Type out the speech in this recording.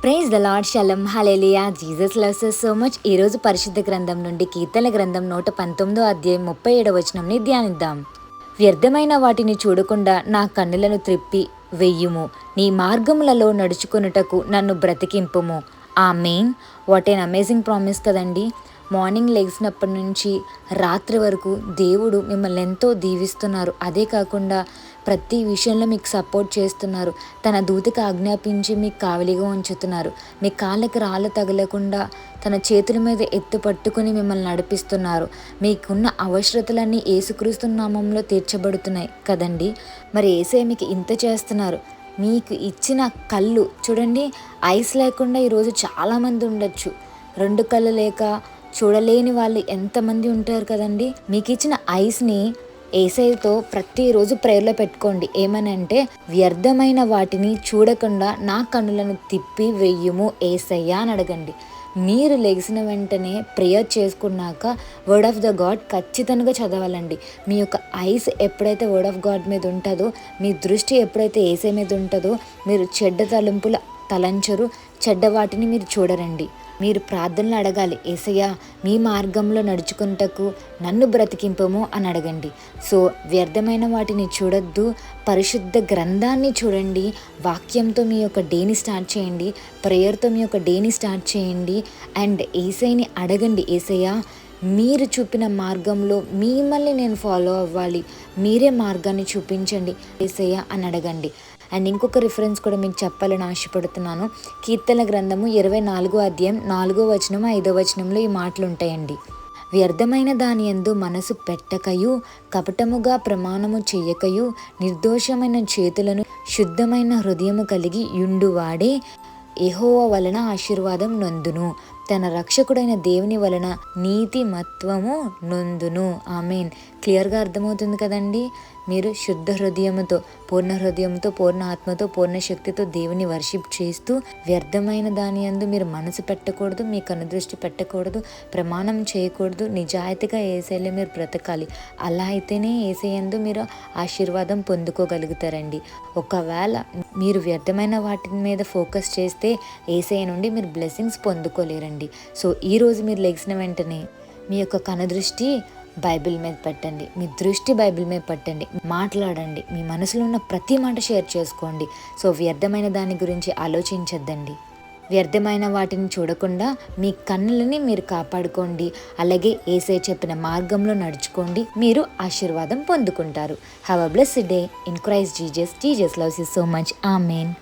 Praise the lord, shalom, hallelujah. Jesus loves us so much. ఈరోజు పరిశుద్ధ గ్రంథం నుండి కీర్తన గ్రంథం 119 అధ్యాయం 37 వచనంని ధ్యానిద్దాం. వ్యర్థమైన వాటిని చూడకుండా నా కన్నులను త్రిప్పి వెయ్యుము, నీ మార్గములలో నడుచుకొనుటకు నన్ను బ్రతికింపుము. ఆమేన్. వాట్ ఎన్ అమేజింగ్ ప్రామిస్ కదండి. మార్నింగ్ లేచినప్పటి నుంచి రాత్రి వరకు దేవుడు మిమ్మల్ని ఎంతో దీవిస్తున్నారు. అదే కాకుండా ప్రతి విషయంలో మీకు సపోర్ట్ చేస్తున్నారు. తన దూతకి ఆజ్ఞాపించి మీకు కావలిగా ఉంచుతున్నారు. మీ కాళ్ళకి రాళ్ళు తగలకుండా తన చేతుల మీద ఎత్తు పట్టుకుని మిమ్మల్ని నడిపిస్తున్నారు. మీకున్న అవసరతలన్నీ యేసుక్రీస్తు నామంలో తీర్చబడుతున్నాయి కదండి. మరి యేసయ్య మీకు ఇంత చేస్తున్నారు. మీకు ఇచ్చిన కళ్ళు చూడండి, ఐస్ లేకుండా ఈరోజు చాలామంది ఉండొచ్చు. 2 కళ్ళు లేక చూడలేని వాళ్ళు ఎంతమంది ఉంటారు కదండి. మీకు ఇచ్చిన ఐస్ని యేసయ్యతో ప్రతిరోజు ప్రేయర్లో పెట్టుకోండి. ఏమనంటే, వ్యర్థమైన వాటిని చూడకుండా నా కన్నులను తిప్పి వెయ్యుము యేసయ్య అని అడగండి. మీరు లెగిసిన వెంటనే ప్రేయర్ చేసుకున్నాక వర్డ్ ఆఫ్ ద గాడ్ ఖచ్చితంగా చదవాలండి. మీ యొక్క ఐస్ ఎప్పుడైతే వర్డ్ ఆఫ్ గాడ్ మీద ఉంటుందో, మీ దృష్టి ఎప్పుడైతే యేసయ్య మీద ఉంటుందో, మీరు చెడ్డ తలంపులు తలంచరు, చెడ్డ వాటిని మీరు చూడరండి. మీరు ప్రార్థనలు అడగాలి, యేసయ్య మీ మార్గంలో నడుచుకుంటకు నన్ను బ్రతికింపము అని అడగండి. సో వ్యర్థమైన వాటిని చూడొద్దు, పరిశుద్ధ గ్రంథాన్ని చూడండి. వాక్యంతో మీ యొక్క డేని స్టార్ట్ చేయండి, ప్రేయర్తో మీ యొక్క డేని స్టార్ట్ చేయండి. అండ్ యేసయ్యని అడగండి, యేసయ్య మీరు చూపిన మార్గంలో మిమ్మల్ని నేను ఫాలో అవ్వాలి, మీరే మార్గాన్ని చూపించండి యేసయ్య అని అడగండి. అండ్ ఇంకొక రిఫరెన్స్ కూడా మీకు చెప్పాలని ఆశపడుతున్నాను. కీర్తన గ్రంథము 24 అధ్యాయం 4వ వచనం 5వ వచనంలో ఈ మాటలు ఉంటాయండి. వ్యర్థమైన దాని యందు మనసు పెట్టకయు, కపటముగా ప్రమాణము చెయ్యకయు, నిర్దోషమైన చేతులను శుద్ధమైన హృదయము కలిగి యుండువాడే యెహోవా వలన ఆశీర్వాదం నొందును, తన రక్షకుడైన దేవుని వలన నీతి మత్వము నొందును. ఆమేన్. క్లియర్గా అర్థమవుతుంది కదండి. మీరు శుద్ధ హృదయంతో, పూర్ణ హృదయంతో, పూర్ణ ఆత్మతో, పూర్ణ శక్తితో దేవుని వర్షిప్ చేస్తూ వ్యర్థమైన దాని యందు మీరు మనసు పెట్టకూడదు, మీ కనుదృష్టి పెట్టకూడదు, ప్రమాణం చేయకూడదు. నిజాయితీగా యేసయ్యలో మీరు బ్రతకాలి. అలా అయితేనే యేసయ్య యందు మీరు ఆశీర్వాదం పొందుకోగలుగుతారండి. ఒకవేళ మీరు వ్యర్థమైన వాటి మీద ఫోకస్ చేస్తే యేసయ్య నుండి మీరు బ్లెస్సింగ్స్ పొందుకోలేరండి. సో ఈరోజు మీరు లెగిసిన వెంటనే మీ యొక్క కనుదృష్టి బైబిల్ మీద పెట్టండి, మీ దృష్టి బైబిల్ మీద పెట్టండి, మాట్లాడండి. మీ మనసులో ఉన్న ప్రతి మాట షేర్ చేసుకోండి. సో వ్యర్థమైన దాని గురించి ఆలోచించద్దండి. వ్యర్థమైన వాటిని చూడకుండా మీ కన్నులని మీరు కాపాడుకోండి. అలాగే యేసయ్య చెప్పిన మార్గంలో నడుచుకోండి. మీరు ఆశీర్వాదం పొందుకుంటారు. Have a blessed day in Christ Jesus. Jesus loves you so much. Amen.